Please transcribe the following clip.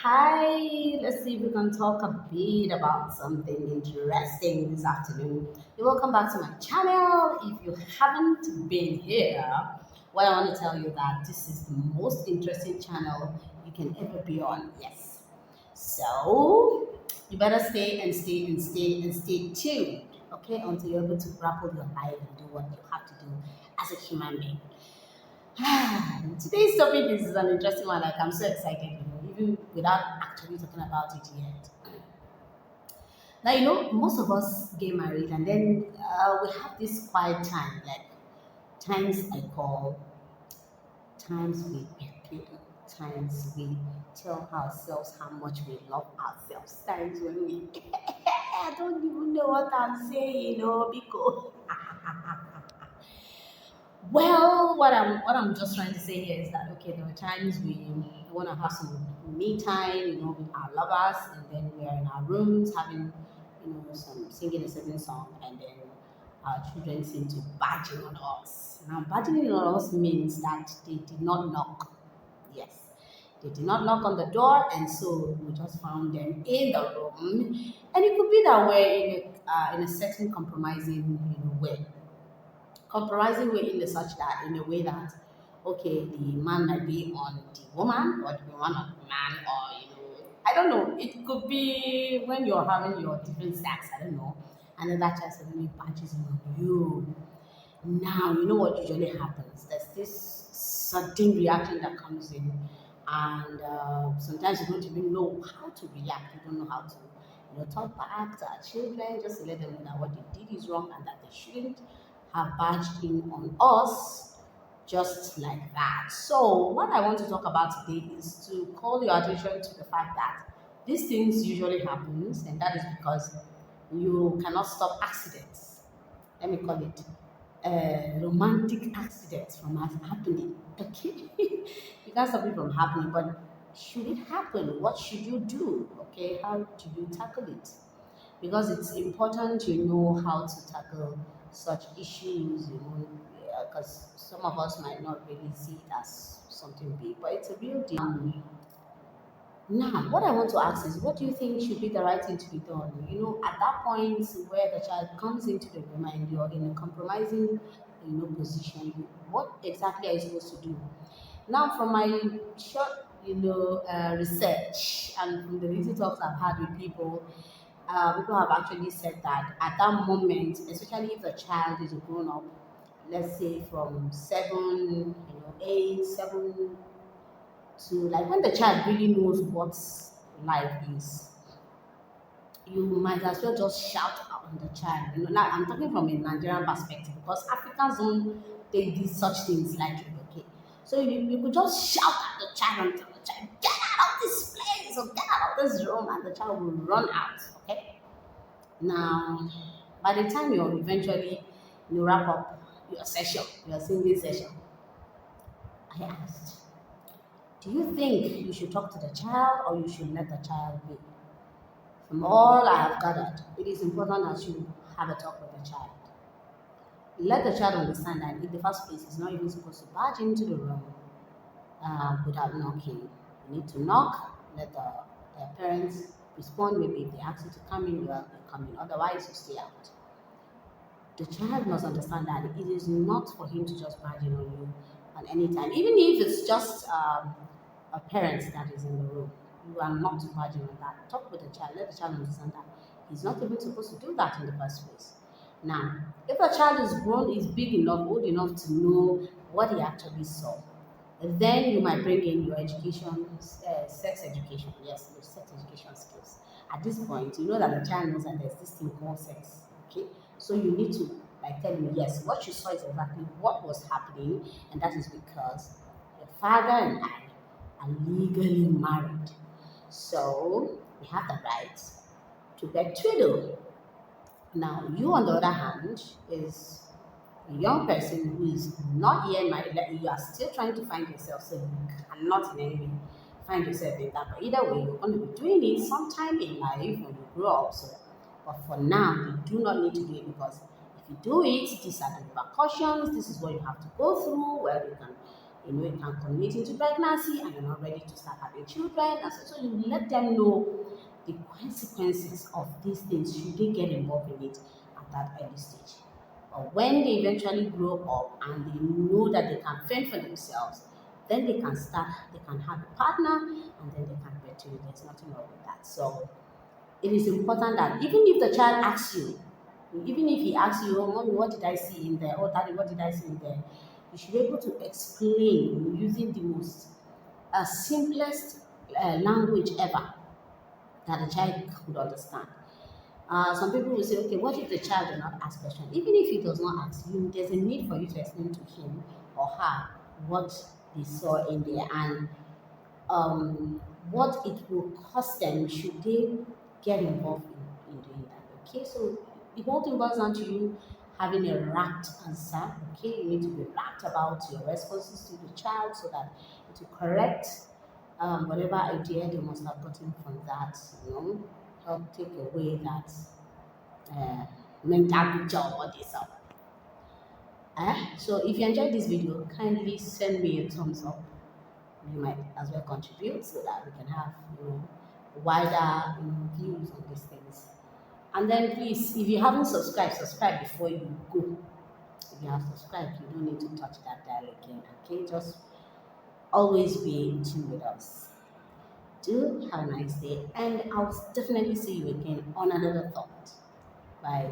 Hi, let's see if we can talk a bit about something interesting this afternoon. You're welcome back to my channel. If you haven't been here, well, I want to tell you that this is the most interesting channel you can ever be on. Yes. So, you better stay and stay and stay and stay tuned, okay, until you're able to grapple your life and do what you have to do as a human being. Today's topic is an interesting one. Like I'm so excited, even without actually talking about it yet. Now, most of us get married, and then we have this quiet time, like times I call, times we pay, times we tell ourselves how much we love ourselves, times when we I don't even know what I'm saying, because well, what I'm just trying to say here is that okay, there are times we want to have some me time, with our lovers, and then we are in our rooms having, some singing a certain song, and then our children seem to barging on us. Now, barging on us means that they did not knock. Yes, they did not knock on the door, and so we just found them in the room, and it could be that way in a certain compromising, way in the such that in a way that okay the man might be on the woman or the woman on the man, or I don't know, it could be when you're having your different stacks, I don't know, and then that child suddenly punches in on you. Now you know what usually happens, there's this sudden reaction that comes in, and sometimes you don't even know how to react, you don't know how to talk back to our children just to let them know that what they did is wrong and that they shouldn't have barged in on us just like that. So, what I want to talk about today is to call your attention to the fact that these things usually happens, and that is because you cannot stop accidents. Let me call it romantic accidents from happening. Okay, you can't stop it from happening, but should it happen? What should you do? Okay, how do you tackle it? Because it's important to know how to tackle such issues, because some of us might not really see it as something big, but it's a real deal. Now, what I want to ask is, what do you think should be the right thing to be done? At that point where the child comes into the room and you're in a compromising, position, what exactly are you supposed to do? Now, from my short, research and from the little talks I've had with people, people have actually said that at that moment, especially if the child is a grown up, let's say from 7, to like when the child really knows what life is, you might as well just shout out on the child. Now I'm talking from a Nigerian perspective because Africans don't take these such things lightly, okay? So you could just shout at the child and tell the child, get out of this place or get out of this room, and the child will run out, okay? Now, by the time you eventually wrap up your session, your singing session, I asked, do you think you should talk to the child or you should let the child be? From all I have gathered, it is important that you have a talk with the child. Let the child understand that in the first place, he's not even supposed to barge into the room without knocking. You need to knock, let the parents respond. Maybe if they ask you to come in, you come in. Otherwise, you stay out. The child must understand that it is not for him to just barge in on you at any time. Even if it's just a parent that is in the room, you are not to barge in on that. Talk with the child, let the child understand that he's not even supposed to do that in the first place. Now, if a child is grown, is big enough, old enough to know what he actually saw, then you might bring in your education, sex education, yes, your sex education skills. At this point, you know that the child knows that there's this thing called sex, okay? So you need to like tell him, yes, what you saw is exactly what was happening, and that is because your father and I are legally married. So we have the right to get twiddle. Now, you on the other hand is a young person who is not yet married, like you are still trying to find yourself, so you cannot in any way find yourself in that. But either way, you're going to be doing it sometime in life when you grow up. So, but for now, you do not need to do it because if you do it, these are the repercussions. This is what you have to go through. Well, you can, it can culminate into pregnancy and you're not ready to start having children. And so you let them know the consequences of these things should they get involved in it at that early stage. But when they eventually grow up and they know that they can fend for themselves, then they can have a partner, and then they can get to you. There's nothing wrong with that. So it is important that even if the child asks you, even if he asks you, oh, mommy, what did I see in there? Oh, daddy, what did I see in there? You should be able to explain using the most simplest language ever that the child could understand. Some people will say, okay, what if the child does not ask questions? Even if he does not ask you, there's a need for you to explain to him or her what they saw in there and what it will cost them should they get involved in doing that. Okay, so the whole thing boils down to you having a rapt answer. Okay, you need to be rapt about your responses to the child so that it will correct whatever idea they must have gotten from that, help take away that uh, mental picture of what they saw. So if you enjoyed this video, kindly send me a thumbs up. You might as well contribute so that we can have wider views on these things. And then please, if you haven't subscribed, subscribe before you go. If you have subscribed, you don't need to touch that dial again. Okay, just always be in tune with us. Do have a nice day, and I'll definitely see you again on another thought. Bye.